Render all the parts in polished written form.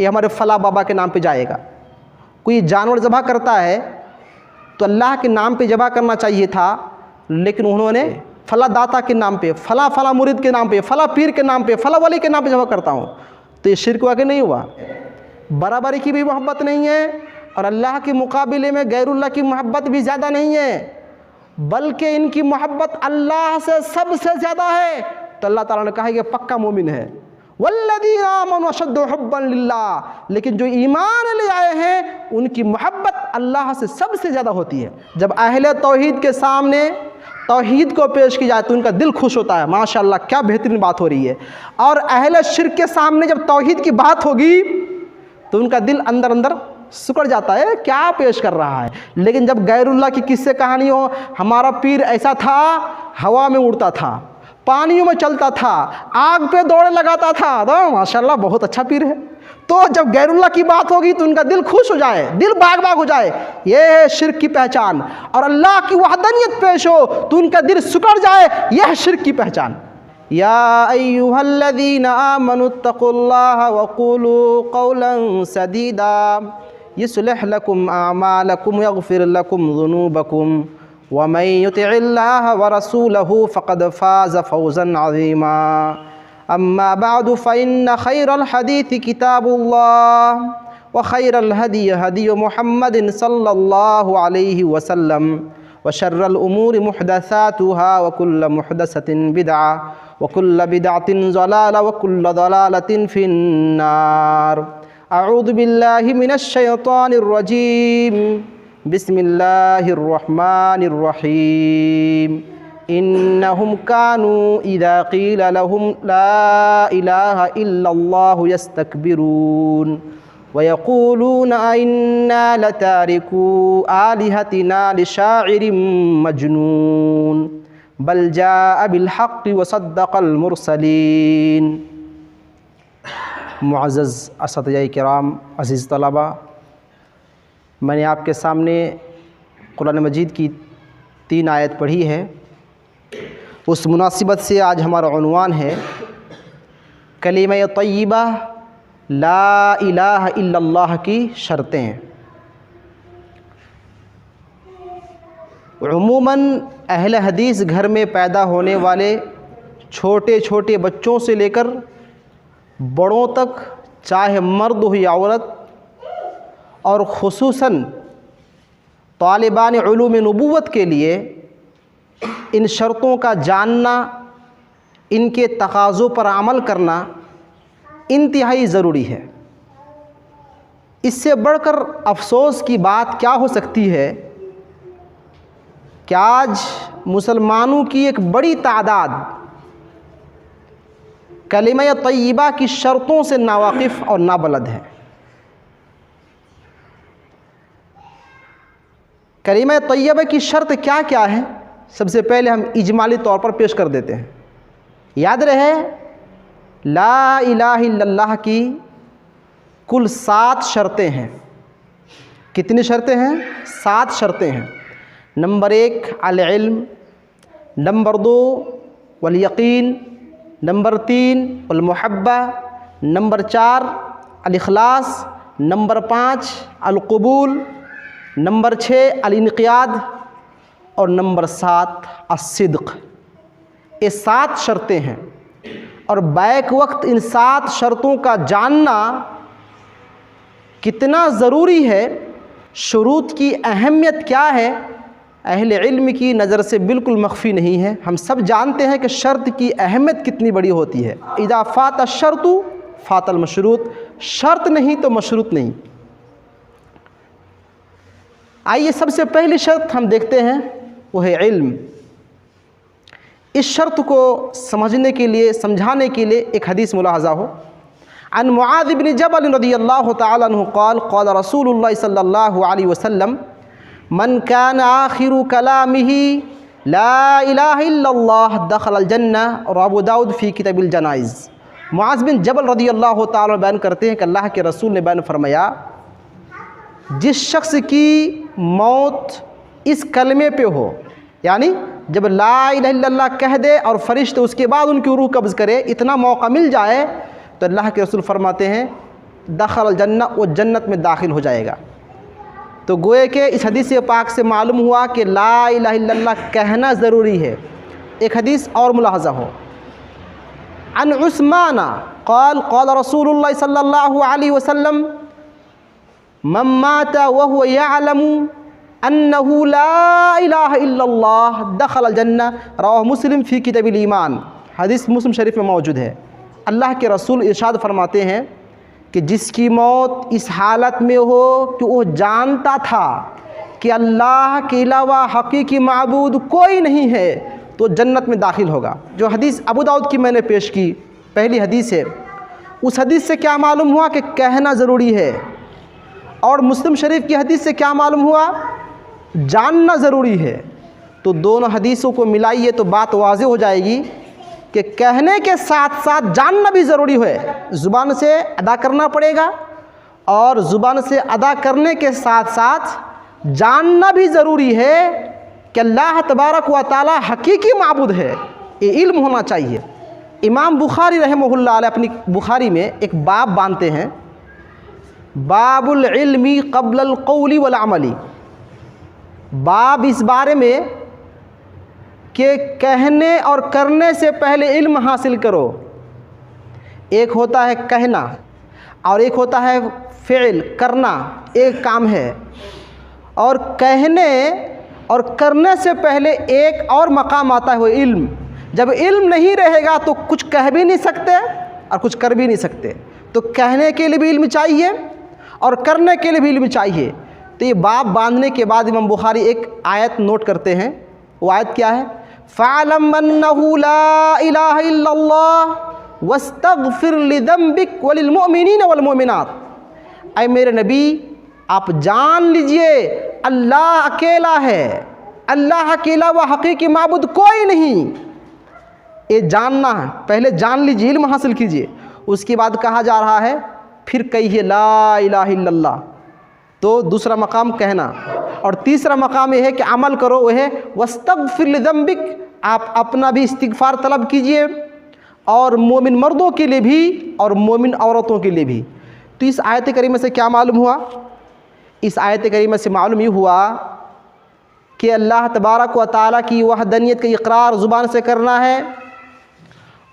ये हमारे फला बाबा के नाम पे जाएगा। कोई जानवर ज़बह करता है तो अल्लाह के नाम पे ज़बह करना चाहिए था, लेकिन उन्होंने फला दाता के नाम पे, फला फला मुरीद के नाम पे, फला पीर के नाम पे, फला वली के नाम पे ज़बह करता हूँ, तो ये शिरक वाक़ई नहीं हुआ। बराबरी की भी मोहब्बत नहीं है और अल्लाह के मुकाबले में गैरुल्लाह की मोहब्बत भी ज़्यादा नहीं है, बल्कि इनकी मोहब्बत अल्लाह से सबसे ज़्यादा है। तो अल्लाह ताला ने कहा है कि पक्का मोमिन है। वल्लज़ीना आमनू अशद्दु हुब्बन लिल्लाह, लेकिन जो ईमान ले आए हैं उनकी मोहब्बत अल्लाह से सबसे ज़्यादा होती है। जब अहले तौहीद के सामने तौहीद को पेश की जाए तो उनका दिल खुश होता है, माशाअल्लाह क्या बेहतरीन बात हो रही है। और अहले शिर्क के सामने जब तौहीद की बात होगी तो उनका दिल अंदर अंदर सिकुड़ जाता है, क्या पेश कर रहा है। लेकिन जब गैरुल्लाह की किस्से कहानी हो, हमारा पीर ऐसा था, हवा में उड़ता था, पानियों में चलता था, आग पे दौड़े लगाता था, तो माशाअल्लाह बहुत अच्छा पीर है। तो जब गैरुल्लाह की बात होगी तो उनका दिल खुश हो जाए, दिल बाग बाग हो जाए, ये है शिर्क की पहचान। और अल्लाह की वहदानियत पेश हो तो उनका दिल सिकुड़ जाए, यह है शिर्क की पहचान। या अय्युहल्लज़ीना आमनुत्तकुल्लाह वक़ूलू क़ौलन सदीदा युस्लिह लकुम अअमालकुम यग़फिर लकुम ज़ुनूबकुम वमन युतिइल्लाह व रसूलहु फ़क़द फ़ाज़ फ़ौज़न अज़ीमा। अम्मा बअदु फ़इन्न खैरल हदीथि किताबुल्लाह व खैरल हदी हदी मुहम्मदिन सल्लल्लाहु अलैहि वसल्लम व शर्रल उमूरि मुहदसातुहा व कुल्लु मुहदसतिन बिदअ व कुल्लु बिदअतिन ज़लाला व कुल्लु ज़लालतिन फिन्नार। अऊज़ु बिल्लाहि मिनश शैतानिर रजीम। बिस्मिल्लाहिर रहमानिर रहीम। इन्नहुम कानू इज़ा क़ीला लहुम ला इलाहा इल्लल्लाहु यस्तकबिरून व यक़ूलून इन्ना लतारिकू आलिहतिना लिशाइरिम मजनून बल जाअ बिल हक़्क़ि व सद्दक़ल मुरसलीन। मुअज़्ज़ज़ असतिज़ाए किराम, अज़ीज़ तलबा, मैंने आपके सामने कुरान मजीद की 3 आयत पढ़ी है। उस मुनासिबत से आज हमारा उन्वान है कलिमा तय्यबा ला इलाहा इल्लल्लाह की शर्तें। उमूमन अहले हदीस घर में पैदा होने वाले छोटे छोटे बच्चों से लेकर बड़ों तक, चाहे मर्द हो या औरत, और ख़ुसूसन तालिबान उलूम नबुव्वत के लिए इन शर्तों का जानना, इनके तकाज़ों पर अमल करना इंतहाई ज़रूरी है। इससे बढ़कर अफसोस की बात क्या हो सकती है कि आज मुसलमानों की एक बड़ी तादाद कलिमा तय्यबा की शर्तों से नावाकिफ़ और नाबलद है। कलिमा तय्यबा की शर्त क्या क्या है, सबसे पहले हम इजमाली तौर पर पेश कर देते हैं। याद रहे, ला इलाहा इल्लल्लाह की कुल 7 शर्तें हैं। कितनी शर्तें हैं? 7 शर्तें हैं। नंबर 1 अल इल्म, नंबर 2 वल यकीन, नंबर 3 वल मुहब्बा, नंबर 4 अल इखलास, नंबर 5 अल कबूल, नंबर 6 अल इनक़ियाद और नंबर 7 अस्सिद्क़। ये 7 शर्तें हैं और बैक वक्त इन 7 शर्तों का जानना कितना ज़रूरी है, शुरूत की अहमियत क्या है, अहले इल्म की नज़र से बिल्कुल मख्फी नहीं है। हम सब जानते हैं कि शर्त की अहमियत कितनी बड़ी होती है। इज़ा फ़ात अश-शर्तु फ़ातल मशरूत, शर्त नहीं तो मशरूत नहीं। आइए सबसे पहली शर्त हम देखते हैं, वो है इल्म। इस शर्त को समझने के लिए, समझाने के लिए एक हदीस मुलाहज़ा हो। अन मुआज़ इब्न जबल रज़ियल्लाहु तआला अन्हु क़ाल क़ाल रसूलुल्लाह सल्लल्लाहु अलैहि वसल्लम मन कान आखिरु कलामिही ला इलाहा इल्लल्लाह दखलल जन्नह। और अबू दाऊद फ़ी किताबिल जनाइज़। मुआज़ बिन जबल रज़ियल्लाहु तआला बयान करते हैं कि अल्लाह के रसूल ने बयान फरमाया, जिस शख्स की मौत इस कलमे पे हो, यानी जब ला इलाहा इल्लल्लाह कह दे और फरिश्ते उसके बाद उनकी रूह कब्ज़ करे, इतना मौका मिल जाए, तो अल्लाह के रसूल फरमाते हैं दखल जन्ना, वो जन्नत में दाखिल हो जाएगा। तो गोए के इस हदीस पाक से मालूम हुआ कि ला इलाहा इल्लल्लाह कहना ज़रूरी है। एक हदीस और मुलाहज़ा हो, अन उस्मान क़ाल क़ाल रसूलुल्लाह सल्लल्लाहु अलैहि वसल्लम मन माता व हुवा यअलमु अन्नहु ला इलाहा इल्लल्लाह दखल जन्ना, रवाह मुस्लिम फ़ी किताबिल ईमान। हदीस मुस्लिम शरीफ में मौजूद है। अल्लाह के रसूल इरशाद फरमाते हैं कि जिसकी मौत इस हालत में हो कि वो जानता था कि अल्लाह के अलावा हकीकी माबूद कोई नहीं है, तो जन्नत में दाखिल होगा। जो हदीस अबू दाऊद की मैंने पेश की, पहली हदीस है, उस हदीस से क्या मालूम हुआ कि कहना ज़रूरी है। और मुस्लिम शरीफ की हदीस से क्या मालूम हुआ, जानना ज़रूरी है। तो दोनों हदीसों को मिलाइए तो बात वाज़ेह हो जाएगी कि कहने के साथ साथ जानना भी ज़रूरी है। ज़ुबान से अदा करना पड़ेगा और ज़ुबान से अदा करने के साथ साथ जानना भी ज़रूरी है कि अल्लाह तबारक व तआला हकीकी माबूद है। ये इल्म होना चाहिए। इमाम बुखारी रहमहुल्लाह अलैह अपनी बुखारी में एक बाब बांधते हैं, बाबुल इल्मी क़ब्लल क़ौली वल अमली। बाब इस बारे में कि कहने और करने से पहले इल्म हासिल करो। एक होता है कहना और एक होता है फ़िल करना, एक काम है। और कहने और करने से पहले एक और मकाम आता है, वो इल्म। जब इल्म नहीं रहेगा तो कुछ कह भी नहीं सकते और कुछ कर भी नहीं सकते। तो कहने के लिए भी इल्म चाहिए और करने के लिए भी इल्म चाहिए। तो ये बाब बांधने के बाद इमाम बुखारी एक आयत नोट करते हैं। वो आयत क्या है, फ़अलम अन्नहु ला इलाहा इल्लल्लाह वस्तग़फिर लिज़ंबिक वलिलमुमिनीन वलमुमिनात। ऐ मेरे नबी, आप जान लीजिए अल्लाह अकेला है, अल्लाह के अलावा हकीकी माबूद कोई नहीं। ये जानना है, पहले जान लीजिए, इल्म हासिल कीजिए। उसके बाद कहा जा रहा है फिर कहिए ला इलाहा इल्लल्लाह। तो दूसरा मकाम कहना, और तीसरा मकाम यह है कि अमल करो, वह है वस्तग़फिर लिज़ंबिक। आप अपना भी इस्तिग़फ़ार तलब कीजिए और मोमिन मर्दों के लिए भी और मोमिन औरतों के लिए भी। तो इस आयत करीमा से क्या मालूम हुआ, इस आयत करीमा से मालूम ये हुआ कि अल्लाह तबारक व तआला की वहदनियत का इक़रार ज़ुबान से करना है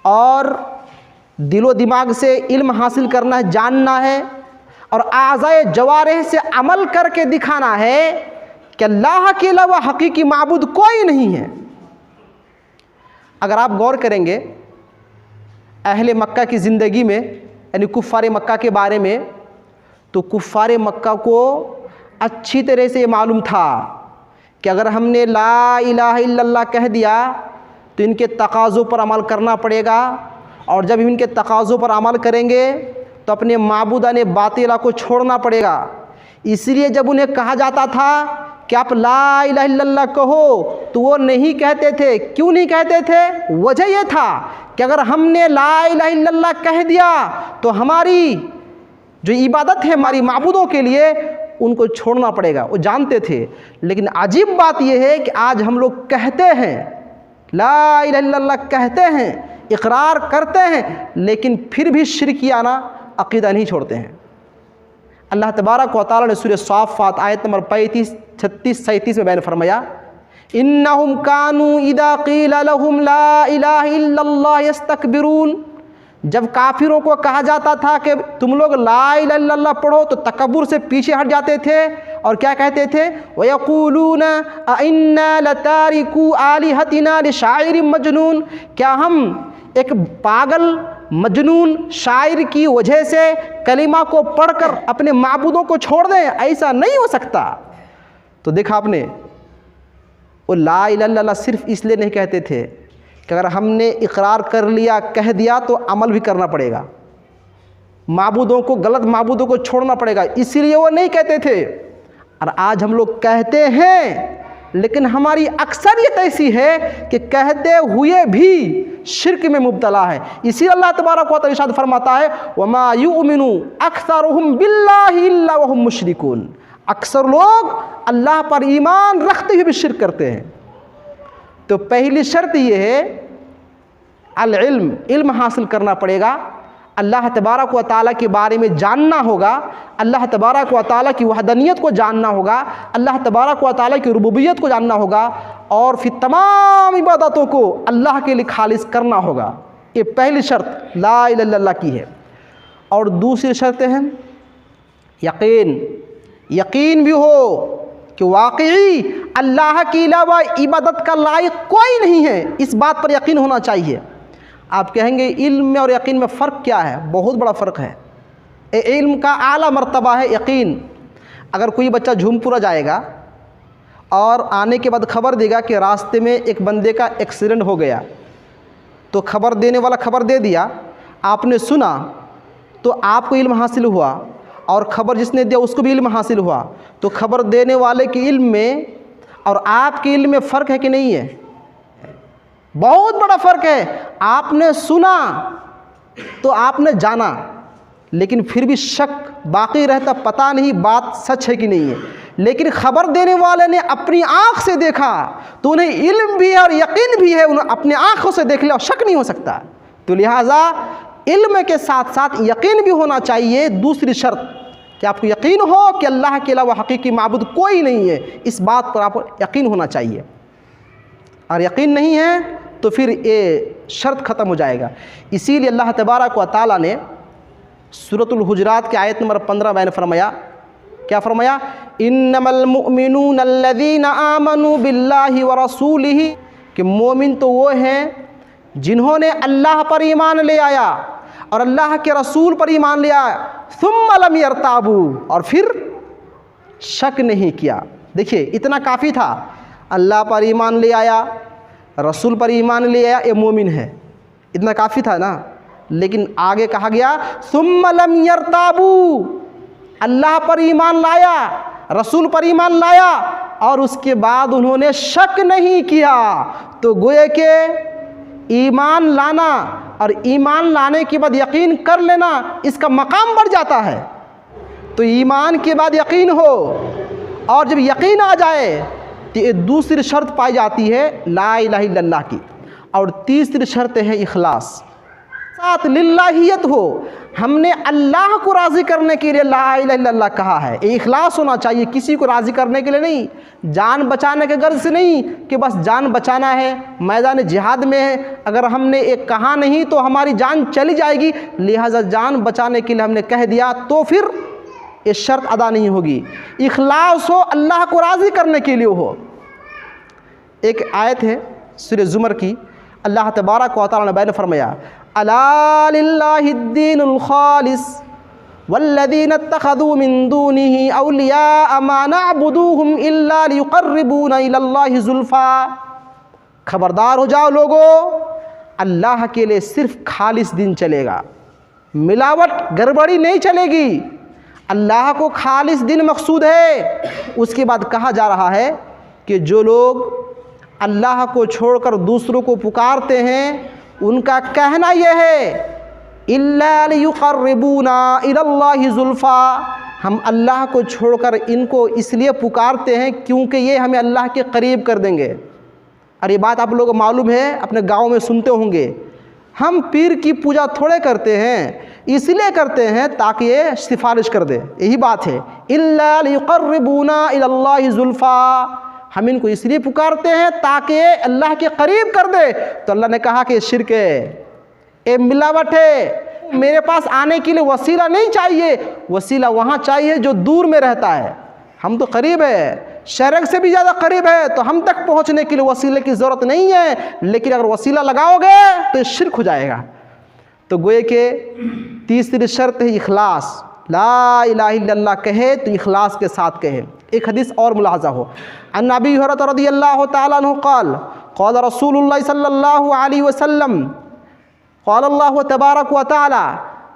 और दिलो दिमाग से इल्म हासिल करना है, जानना है, और आज़ाए जवारिह से अमल करके दिखाना है कि अल्लाह के अलावा हकीकी माबूद कोई नहीं है। अगर आप गौर करेंगे अहले मक्का की ज़िंदगी में, यानी कुफ़ारे मक्का के बारे में, तो कुफ़ारे मक्का को अच्छी तरह से ये मालूम था कि अगर हमने ला इलाहा इल्लल्लाह कह दिया तो इनके तकाज़ों पर अमल करना पड़ेगा, और जब इनके तकाज़ों पर अमल करेंगे तो अपने माबूदाने बातिला को छोड़ना पड़ेगा। इसलिए जब उन्हें कहा जाता था कि आप ला इलाहा इल्लल्लाह कहो, तो वो नहीं कहते थे। क्यों नहीं कहते थे? वजह यह था कि अगर हमने ला इलाहा इल्लल्लाह कह दिया तो हमारी जो इबादत है हमारी माबूदों के लिए, उनको छोड़ना पड़ेगा। वो जानते थे। लेकिन अजीब बात यह है कि आज हम लोग कहते हैं, ला इलाहा इल्लल्लाह कहते हैं, इकरार करते हैं, लेकिन फिर भी शिरकियाना अक़ीदा नहीं छोड़ते हैं। अल्लाह तबारक व तआला ने सूरह साफ़ात आयत नंबर 35, 36, 37 में बयान फरमाया, इन्नहुम कानू इदा क़ीला लहुम ला इलाहा इल्लल्लाह यस्तकबिरून। जब काफिरों को कहा जाता था कि तुम लोग ला इलाहा इल्लल्लाह पढ़ो, तो तकब्बुर से पीछे हट जाते थे और क्या कहते थे, वयक़ूलून अइन्ना लतारिकू आलिहतिना लिशाइरिन मजनून। क्या हम एक पागल मजनून शायर की वजह से कलिमा को पढ़कर अपने माबूदों को छोड़ दें? ऐसा नहीं हो सकता। तो देखा आपने, वो ला इलाहा इल्लल्लाह सिर्फ इसलिए नहीं कहते थे कि अगर हमने इकरार कर लिया, कह दिया, तो अमल भी करना पड़ेगा, माबूदों को, गलत माबूदों को छोड़ना पड़ेगा, इसीलिए वो नहीं कहते थे। और आज हम लोग कहते हैं, लेकिन हमारी अक्सरियत ऐसी है कि कहते हुए भी शिर्क में मुब्तला है। इसी अल्लाह तबारक व तआला इरशाद फरमाता है, वमा युमिनु अक्सरुहुम बिल्लाहि इल्ला वहुम मुशरिकून। अक्सर लोग अल्लाह पर ईमान रखते हुए भी शिर्क करते हैं। तो पहली शर्त ये है अल इल्म, इल्म हासिल करना पड़ेगा। अल्लाह तबारक व तआला के बारे में जानना होगा, अल्लाह तबारक व तआला की वहदनियत को जानना होगा, अल्लाह तबारक व तआला की रुबूबियत को जानना होगा और फिर तमाम इबादतों को अल्लाह के लिए खालिस करना होगा। ये पहली शर्त ला इलाहा इल्लल्लाह की है। और दूसरी शर्त है यकीन। यकीन भी हो कि वाकई अल्लाह के अलावा इबादत का लायक कोई नहीं है, इस बात पर यकीन होना चाहिए। आप कहेंगे इल्म में और यकीन में फ़र्क क्या है? बहुत बड़ा फ़र्क है। इल्म का आला मर्तबा है यकीन। अगर कोई बच्चा झूमपुरा जाएगा और आने के बाद खबर देगा कि रास्ते में एक बंदे का एक्सीडेंट हो गया, तो खबर देने वाला खबर दे दिया, आपने सुना, तो आपको इल्म हासिल हुआ और ख़बर जिसने दिया उसको भी इल्म हासिल हुआ। तो खबर देने वाले के इल्म में और आपके इल्म में फ़र्क है कि नहीं है? बहुत बड़ा फ़र्क है। आपने सुना तो आपने जाना, लेकिन फिर भी शक बाकी रहता, पता नहीं बात सच है कि नहीं है। लेकिन ख़बर देने वाले ने अपनी आँख से देखा तो उन्हें इल्म भी है और यकीन भी है, उन्हें अपने आँखों से देख लिया और शक नहीं हो सकता। तो लिहाजा इल्म के साथ साथ यकीन भी होना चाहिए। दूसरी शर्त कि आपको यकीन हो कि अल्लाह के अलावा हकीकी माबूद कोई नहीं है, इस बात पर आपको यकीन होना चाहिए। और यकीन नहीं है तो फिर ये शर्त ख़त्म हो जाएगा। इसीलिए अल्लाह तबारक व तआला ने सूरतुल हुजरात की आयत नंबर 15 में फरमाया, क्या फरमाया? इन्नमल मुमिनून अल्लज़ीना आमनू बिल्लाहि व रसूलिही, कि मोमिन तो वो हैं जिन्होंने अल्लाह पर ईमान ले आया और अल्लाह के रसूल पर ईमान ले आया, सुम्मा लम यरताबू, और फिर शक नहीं किया। देखिए इतना काफ़ी था, अल्लाह पर ईमान ले आया, रसूल पर ईमान ले आया, ये मोमिन है, इतना काफ़ी था ना। लेकिन आगे कहा गया सुम्मा लम यरताबू, अल्लाह पर ईमान लाया, रसूल पर ईमान लाया और उसके बाद उन्होंने शक नहीं किया। तो गोए के ईमान लाना और ईमान लाने के बाद यकीन कर लेना, इसका मकाम बढ़ जाता है। तो ईमान के बाद यकीन हो और जब यकीन आ जाए तो ये दूसरी शर्त पाई जाती है ला इलाहा इल्लल्लाह की। और तीसरी शर्त है इखलास, साथ लिल्लाहियत हो। हमने अल्लाह को राज़ी करने के लिए ला इलाहा इल्लल्लाह कहा है, ये इखलास होना चाहिए, किसी को राज़ी करने के लिए नहीं, जान बचाने के गर्ज से नहीं कि बस जान बचाना है, मैदान जिहाद में है, अगर हमने एक कहा नहीं तो हमारी जान चली जाएगी, लिहाजा जान बचाने के लिए हमने कह दिया, तो फिर ये शर्त अदा नहीं होगी। इखलास हो, अल्लाह को राज़ी करने के लिए हो। एक आयत है सूरह ज़ुमर की, अल्लाह तबारक व तआला ने बयान फरमाया, अला लिल्लाहिद्दीनुल खालिस वल्लज़ीना इत्तखज़ू मिन दूनिही औलिया मा नअबुदूहुम इल्ला लियुक़र्रिबूना इलल्लाहि ज़ुल्फ़ा। खबरदार हो जाओ लोगों, अल्लाह के लिए सिर्फ खालिस दिन चलेगा, मिलावट गड़बड़ी नहीं चलेगी। अल्लाह को खालिस दिन मकसूद है। उसके बाद कहा जा रहा है कि जो लोग अल्लाह को छोड़कर दूसरों को पुकारते हैं उनका कहना यह है इल्ला लियुक़र्रिबूना इलल्लाहि ज़ुल्फ़ा, हम अल्लाह को छोड़कर इनको इसलिए पुकारते हैं क्योंकि ये हमें अल्लाह के करीब कर देंगे। और ये बात आप लोगों को मालूम है, अपने गाँव में सुनते होंगे, हम पीर की पूजा थोड़े करते हैं, इसलिए करते हैं ताकि ये सिफारिश कर दे, यही बात है। इल्ला लियुक़र्रिबूना इलल्लाहि ज़ुल्फ़ा, हम इनको इसलिए पुकारते हैं ताकि अल्लाह के करीब कर दे। तो अल्लाह ने कहा कि शिरक है, ये मिलावट है, मेरे पास आने के लिए वसीला नहीं चाहिए, वसीला वहाँ चाहिए जो दूर में रहता है। हम तो करीब है, शरक से भी ज़्यादा करीब है, तो हम तक पहुँचने के लिए वसीले की ज़रूरत नहीं है, लेकिन अगर वसीला लगाओगे तो शिरक हो जाएगा। तो गोए के तीसरी शर्त है इखलास, ला इलाहा इल्लल्लाह कहे तो इखलास के साथ कहे। एक हदीस और मुलाहज़ा हो, अन अबी हुरैरा रज़ियल्लाहु तआला अन्हु क़ाल क़ाल रसूलुल्लाह सल्लल्लाहु अलैहि वसल्लम क़ाल अल्लाहु तबारक व तआला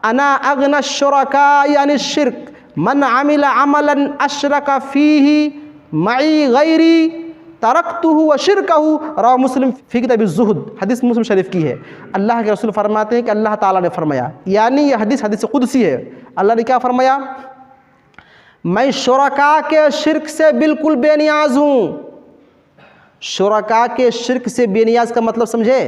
अना अग़ना शुरका'i अनिश्शिर्क मन अमिला अमलन अशरक फ़ीही मई गैरी तरक्तुहु व शिरकहु, रवाह मुस्लिम फ़ी किताब ज़ुहद। हदीस मुस्लिम शरीफ की है। अल्लाह के रसूल फरमाते हैं कि अल्लाह ताला ने फरमाया, यानी ये हदीस कुदसी है। अल्लाह ने क्या फरमाया? मैं शुरका के शिरक से बिल्कुल बेनियाज हूँ। शुरका के शिरक से बेनियाज का मतलब समझे?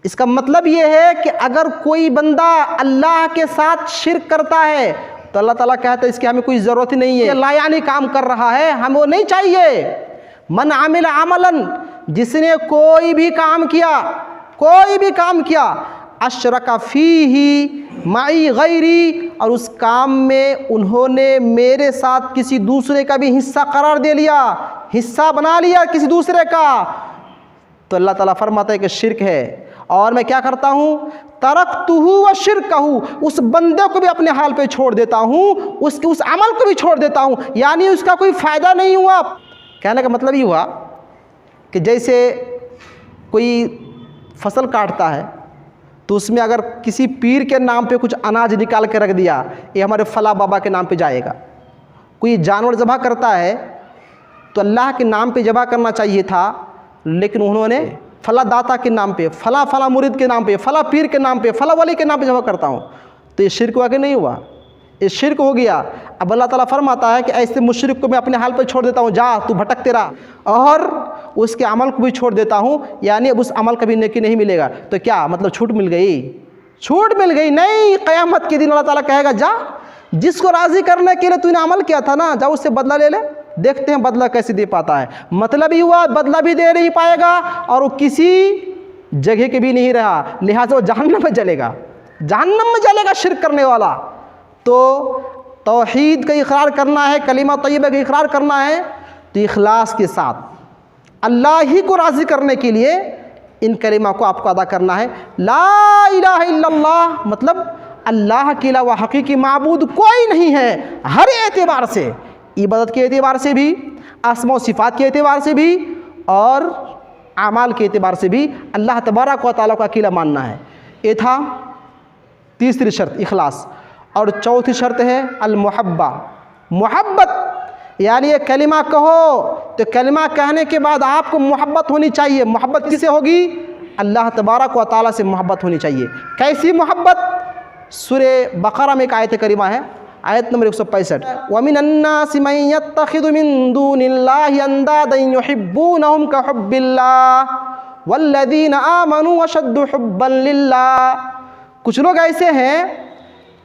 इसका मतलब ये है कि अगर कोई बंदा अल्लाह के साथ शिर्क करता है तो अल्लाह ताला कहता है इसकी हमें कोई ज़रूरत ही नहीं है, लायानी काम कर रहा है, हमें वो नहीं चाहिए। मन आमिल अमलन, जिसने कोई भी काम किया अशरका फीही माई गैरी, और उस काम में उन्होंने मेरे साथ किसी दूसरे का भी हिस्सा करार दे लिया, हिस्सा बना लिया किसी दूसरे का, तो अल्लाह ताला फरमाता है कि शिर्क है। और मैं क्या करता हूँ, तरक्तुहु व शिरकहु, उस बंदे को भी अपने हाल पे छोड़ देता हूँ, उसके उस अमल को भी छोड़ देता हूँ, यानी उसका कोई फ़ायदा नहीं हुआ। कहने का मतलब ये हुआ कि जैसे कोई फसल काटता है तो उसमें अगर किसी पीर के नाम पे कुछ अनाज निकाल के रख दिया, ये हमारे फला बाबा के नाम पे जाएगा। कोई जानवर ज़बह करता है तो अल्लाह के नाम पे ज़बह करना चाहिए था, लेकिन उन्होंने फला दाता के नाम पे, फला मुरीद के नाम पे, फला पीर के नाम पे, फला वली के नाम पे ज़बह करता हूँ, तो ये शिर्क हुआ कि नहीं हुआ? ये शिर्क हो गया। अब अल्लाह ताला फरमाता है कि ऐसे मुशरिक को मैं अपने हाल पर छोड़ देता हूँ, जा तू भटकते रहा, और उसके अमल को भी छोड़ देता हूँ, यानी अब उस अमल का भी नेकी नहीं मिलेगा। तो क्या मतलब छूट मिल गई? छूट मिल गई नहीं। क़यामत के दिन अल्लाह ताला कहेगा जा, जिसको राज़ी करने के लिए तूने अमल किया था ना, जा उससे बदला ले ले, देखते हैं बदला कैसे दे पाता है। मतलब ही हुआ बदला भी दे नहीं पाएगा और वो किसी जगह के भी नहीं रहा, लिहाजा वो जहन्नम में जलेगा, जहन्नम में जलेगा शिर्क करने वाला। तो तौहीद का इकरार करना है, कलिमा तय्यबा का इकरार करना है, तो इखलास के साथ अल्लाह ही को राज़ी करने के लिए इन कलिमा को आपको अदा करना है। ला इलाहा इल्लल्लाह, मतलब अल्लाह के अलावा हकीकी माबूद कोई नहीं है, हर एतबार से, इबादत के एतबार से भी, अस्मा व सिफ़ात के एतबार से भी, और आमाल के एतबार से भी अल्लाह तबारक व तआला को अकेला मानना है। ये था तीसरी शर्त, इखलास। और चौथी शर्त है अल-मुहब्बा, मोहब्बत, यानी ये कलिमा कहो तो कलिमा कहने के बाद आपको मोहब्बत होनी चाहिए। मोहब्बत किससे होगी? अल्लाह तबारक व तआला से मोहब्बत होनी चाहिए। कैसी मोहब्बत? सूरे बकरा में एक आयत करीमा है, आयत नंबर 165, वमिनन्नासि मन यत्तखिदु मिन दूनिल्लाहि अंदादन युहिब्बूनहुम कहुब्बिल्लाह वल्लज़ीना आमनू अशद्दु हुब्बन लिल्लाह। कुछ लोग ऐसे हैं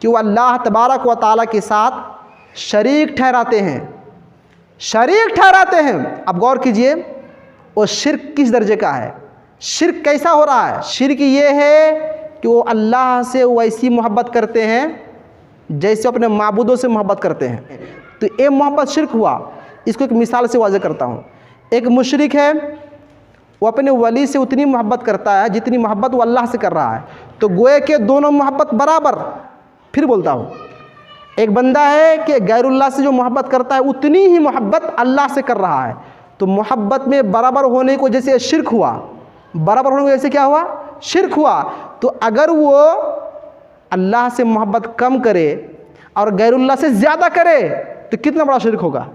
कि वो अल्लाह तबारक व तआला के साथ शरीक ठहराते हैं, शरीक ठहराते हैं। अब गौर कीजिए वो शिर्क किस दर्जे का है, शिर्क कैसा हो रहा है? शिर्क ये है कि वो अल्लाह से वैसी मोहब्बत करते हैं जैसे अपने माबूदों से मोहब्बत करते हैं, तो ये मोहब्बत शिर्क हुआ। इसको एक मिसाल से वाज़ेह करता हूँ। एक मुशरिक है, वो अपने वली से उतनी मोहब्बत करता है जितनी मोहब्बत वो अल्लाह से कर रहा है, तो गोए के दोनों मोहब्बत बराबर। फिर बोलता हूँ, एक बंदा है कि गैरुल्लाह से जो मोहब्बत करता है उतनी ही मोहब्बत अल्लाह से कर रहा है, तो मोहब्बत में बराबर होने को जैसे शिर्क हुआ, बराबर होने को जैसे क्या हुआ? शिर्क हुआ। तो अगर वो अल्लाह से मोहब्बत कम करे और गैरुल्लाह से ज़्यादा करे तो कितना बड़ा शिर्क होगा?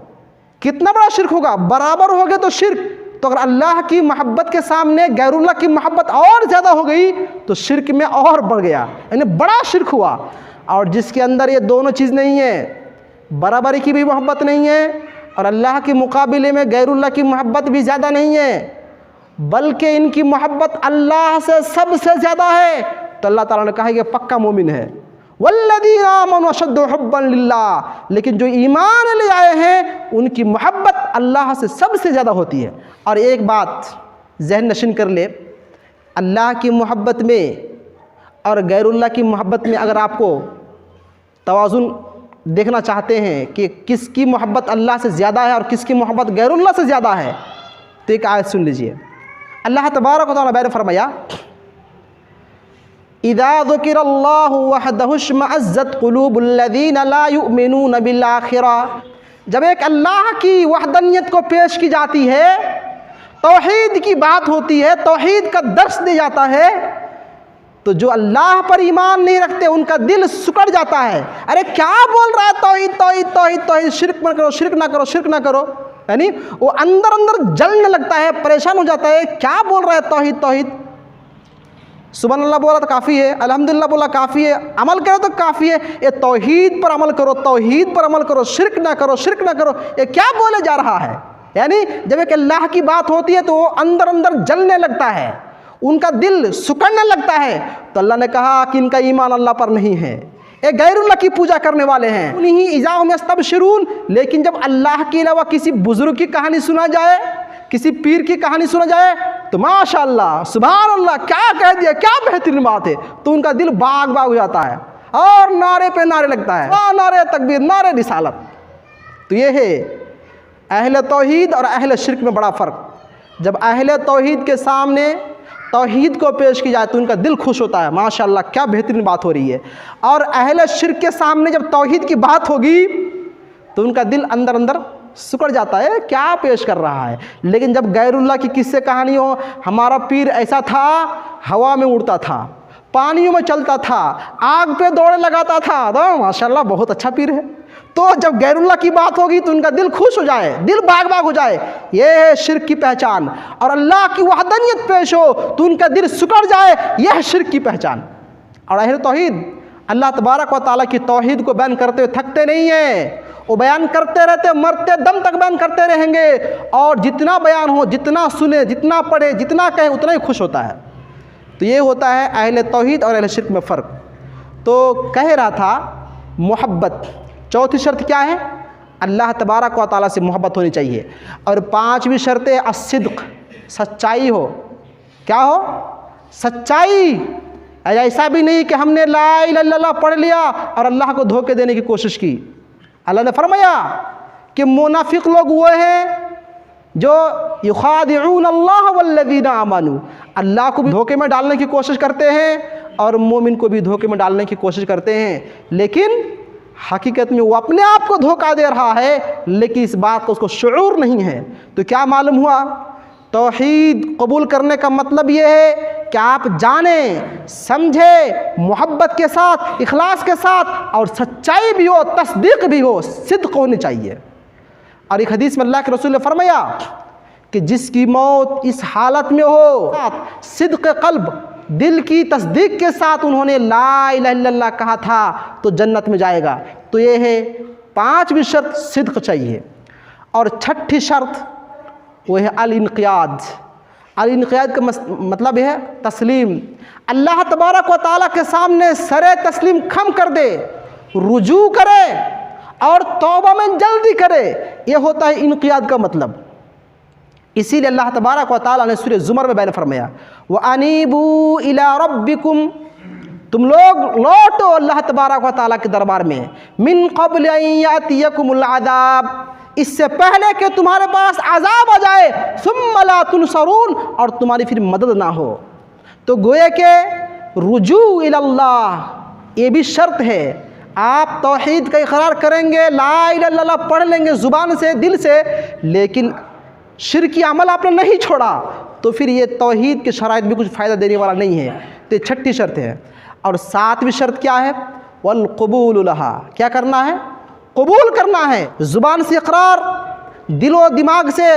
कितना बड़ा शिर्क होगा? बराबर हो गए तो शिर्क। तो अगर अल्लाह की मोहब्बत के सामने गैरुल्लाह की मोहब्बत और ज़्यादा हो गई तो शिर्क में और बढ़ गया, यानी बड़ा शिर्क हुआ। और जिसके अंदर ये दोनों चीज़ नहीं है, बराबरी की भी मोहब्बत नहीं है और अल्लाह के मुकाबले में गैरुल्लाह की मोहब्बत भी ज़्यादा नहीं है, बल्कि इनकी मोहब्बत अल्लाह से सबसे ज़्यादा है, तो अल्लाह ताला ने कहा कि पक्का मोमिन है। वल्लज़ीना आमनू अशद्दु हुब्बन लिल्लाह, लेकिन जो ईमान ले आए हैं उनकी मोहब्बत अल्लाह से सबसे ज़्यादा होती है। और एक बात ज़हन नशीन कर ले, अल्लाह की मोहब्बत में और गैरुल्लाह की मोहब्बत में अगर आपको तवाज़ुन देखना चाहते हैं कि किसकी मोहब्बत अल्लाह से ज़्यादा है और किसकी मोहब्बत गैरुल्लाह से ज़्यादा है, तो एक आयत सुन लीजिए। अल्लाह तबारक व तआला बैन फरमाया, इज़ा ज़ुकिरल्लाहु वहदहु इश्मअज़्ज़त क़ुलूबुल्लज़ीना ला युमिनूना बिल आखिरह। जब एक अल्लाह की वहदनियत को पेश की जाती है, तौहीद की बात होती है, तौहीद का दर्स दिया जाता है, तो जो अल्लाह पर ईमान नहीं रखते उनका दिल सुकड़ जाता है। अरे क्या बोल रहा है तौहीद तौहीद तौहीद तौहीद, शिर्क मत करो, शिर्क ना करो, शिर्क ना करो, यानी वो अंदर अंदर जलने लगता है, परेशान हो जाता है, क्या बोल रहा है तौहीद तौहीद। सुबहान अल्लाह बोला तो काफ़ी है, अल्हम्दुलिल्लाह बोला काफ़ी है, अमल करो तो काफ़ी है, ये तौहीद पर अमल करो, तौहीद पर अमल करो, शिर्क ना करो, शिर्क ना करो, ये क्या बोले जा रहा है? यानी जब एक अल्लाह की बात होती है तो वो अंदर अंदर जलने लगता है, उनका दिल सिकुड़ने लगता है, तो अल्लाह ने कहा कि इनका ईमान अल्लाह पर नहीं है, ये गैरुल्लाह की पूजा करने वाले हैं। उन्हीं इज़ा में यस्तबशिरून, लेकिन जब अल्लाह के अलावा किसी बुजुर्ग की कहानी सुना जाए, किसी पीर की कहानी सुना जाए, तो माशाअल्लाह सुभान अल्लाह, क्या कह दिया, क्या बेहतरीन बात है, तो उनका दिल बाग बाग हो जाता है और नारे पे नारे लगता है, नारे तकबीर, नारे रिसालत। तो ये है अहले तौहीद और अहले शिरक में बड़ा फ़र्क। जब अहले तौहीद के सामने तौहीद को पेश की जाए तो उनका दिल खुश होता है, माशाअल्लाह क्या बेहतरीन बात हो रही है। और अहले शिरक के सामने जब तौहीद की बात होगी तो उनका दिल अंदर अंदर सिकुड़ जाता है, क्या पेश कर रहा है। लेकिन जब गैरुल्लाह की किस्से कहानी हो, हमारा पीर ऐसा था, हवा में उड़ता था, पानियों में चलता था, आग पे दौड़े लगाता था, तो माशाअल्लाह बहुत अच्छा पीर है। तो जब गैरुल्लाह की बात होगी तो उनका दिल खुश हो जाए, दिल बाग बाग हो जाए, ये है शिरक की पहचान। और अल्लाह की वहदानियत पेश हो तो उनका दिल सिकुड़ जाए, यह है शिरक की पहचान। और अहले तौहीद अल्लाह तबारक व तआला की तौहीद को बयान करते हुए थकते नहीं हैं, वो बयान करते रहते, मरते दम तक बयान करते रहेंगे। और जितना बयान हो, जितना सुने, जितना पढ़े, जितना कहे, उतना ही खुश होता है। तो ये होता है अहले तौहीद और अहले शिरक में फ़र्क। तो कह रहा था मोहब्बत, चौथी शर्त क्या है, अल्लाह तबारक व तआला से मोहब्बत होनी चाहिए। और पांचवी शर्त है अस्सिद्क़, सच्चाई हो। क्या हो, सच्चाई। ऐसा भी नहीं कि हमने ला इलाहा इल्लल्लाह पढ़ लिया और अल्लाह को धोखे देने की कोशिश की। अल्लाह ने फरमाया कि मुनाफिक लोग वो हैं जो युखादिऊन अल्लाह वल्लज़ीना आमनू, अल्लाह को भी धोखे में डालने की कोशिश करते हैं और मोमिन को भी धोखे में डालने की कोशिश करते हैं, लेकिन हकीकत में वो अपने आप को धोखा दे रहा है, लेकिन इस बात का उसको शुऊर नहीं है। तो क्या मालूम हुआ, तौहीद कबूल करने का मतलब ये है कि आप जाने समझे, मोहब्बत के साथ, इखलास के साथ, और सच्चाई भी हो, तस्दीक भी हो, सिद्क़ होनी चाहिए। और एक हदीस में अल्लाह के रसूल ने फरमाया कि जिसकी मौत इस हालत में हो, सिद्क़ क़ल्ब, दिल की तस्दीक के साथ उन्होंने ला इलाहा इल्लल्लाह कहा था, तो जन्नत में जाएगा। तो ये है पांचवी शर्त, सिद्क़ चाहिए। और छठी शर्त वो है अल-इन्क़ियाद। अल-इन्क़ियाद का मतलब है तस्लीम। अल्लाह तबारक व तआला के सामने सरे तस्लीम खम कर दे, रुजू करे और तौबा में जल्दी करे, यह होता है इन्क़ियाद का मतलब। इसीलिए अल्लाह तबारक व तआला ने सूरह ज़ुमर में बयान फरमाया, व अनीबू इला रब्बिकुम, तुम लोग लौटो अल्लाह तबारक व तआला के दरबार में, मिन क़ब्ल अन यातियकुमुल अज़ाब, इससे पहले कि तुम्हारे पास अज़ाब आ जाए, सुम्मा ला तुनसरून, और तुम्हारी फिर मदद ना हो। तो गोया के रुजू इलल्लाह ये भी शर्त है। आप तौहीद का इकरार करेंगे, ला इलाहा इल्लल्लाह पढ़ लेंगे ज़ुबान से, दिल से, लेकिन शिरकी अमल आपने नहीं छोड़ा, तो फिर ये तौहीद के शराइत भी कुछ फ़ायदा देने वाला नहीं है। तो ये छठी शर्त है। और सातवीं शर्त क्या है, वल क़बूल लहा, क्या करना है, कबूल करना है। ज़ुबान से इकरार, दिलो दिमाग से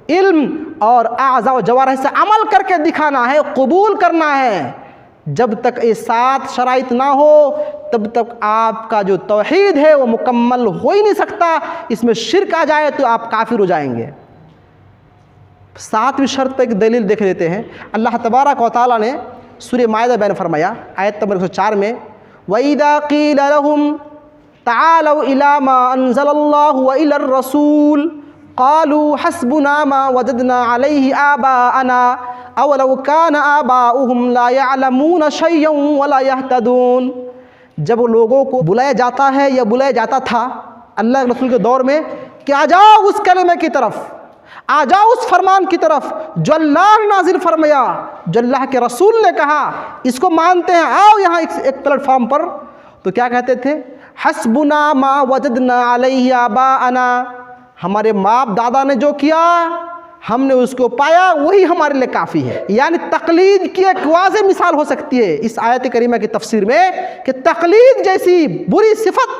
इल्म और आज़ा व जवारह से अमल करके दिखाना है, कबूल करना है। जब तक ये सात शराइत ना हो तब तक आपका जो तौहीद है वो मुकम्मल हो ही नहीं सकता। इसमें शिरक आ जाए तो आप काफिर हो जाएंगे। सातवीं शर्त पर एक दलील देख लेते हैं। अल्लाह तबारक व तआला ने सूरह माइदा बयान फरमाया आयत नंबर 104 में, वइदा क़ील लहुम तालू इला मा अंज़लल्लाहु व इलर रसूल क़ालू हस्बुना मा वजदना अलैहि आबाअना अवलौ काना आबाउहुम ला यअलमून शयअन वला यहतदून। जब लोगों को बुलाया जाता है या बुलाया जाता था अल्लाह के रसूल के दौर में कि आ जाओ उस कलमे की तरफ, आ जाओ उस फरमान की तरफ जो अल्लाह ने नाजिल फरमाया, जो अल्लाह के रसूल ने कहा, इसको मानते हैं, आओ यहाँ एक प्लेटफॉर्म पर। तो क्या कहते थे, हस्बुना मा वजदना अलैहि आबाअना, हमारे बाप दादा ने जो किया हमने उसको पाया वही हमारे लिए काफ़ी है। यानी तकलीद की एक वाज़ेह मिसाल हो सकती है इस आयत करीमा की तफसीर में कि तकलीद जैसी बुरी सिफत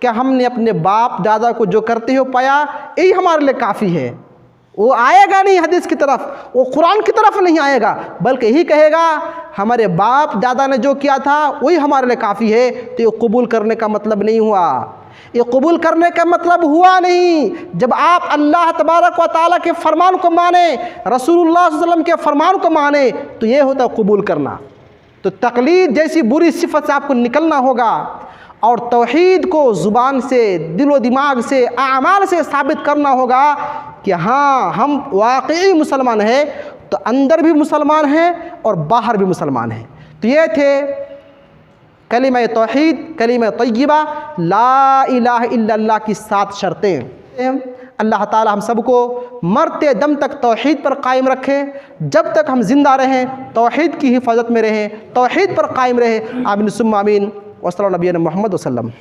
कि हमने अपने बाप दादा को जो करते हो पाया यही हमारे लिए काफ़ी है। वो आएगा नहीं हदीस की तरफ, वो कुरान की तरफ नहीं आएगा, बल्कि यही कहेगा हमारे बाप दादा ने जो किया था वही हमारे लिए काफ़ी है। तो ये कबूल करने का मतलब नहीं हुआ। ये कबूल करने का मतलब हुआ नहीं जब आप अल्लाह तबारक व तआला के फरमान को माने, रसूलुल्लाह सल्लल्लाहु अलैहि वसल्लम के फरमान को माने, तो ये होता है कबूल करना। तो तकलीद जैसी बुरी सिफत से आपको निकलना होगा और तौहीद को ज़ुबान से, दिलो दिमाग से, आमाल से साबित करना होगा कि हाँ हम वाकई मुसलमान हैं, तो अंदर भी मुसलमान हैं और बाहर भी मुसलमान हैं। तो ये थे कलिमा तौहीद, कलिमा तय्यबा, ला इलाहा इल्लल्लाह की 7 शर्तें। अल्लाह ताला हम सबको मरते दम तक तौहीद पर कायम रखे, जब तक हम जिंदा रहें तौहीद की हिफाजत में रहें, तौहीद पर कायम रहें। आमीन सुम्मा आमीन। वसल्लल्लाहु अलैहि मोहम्मद वसल्लम।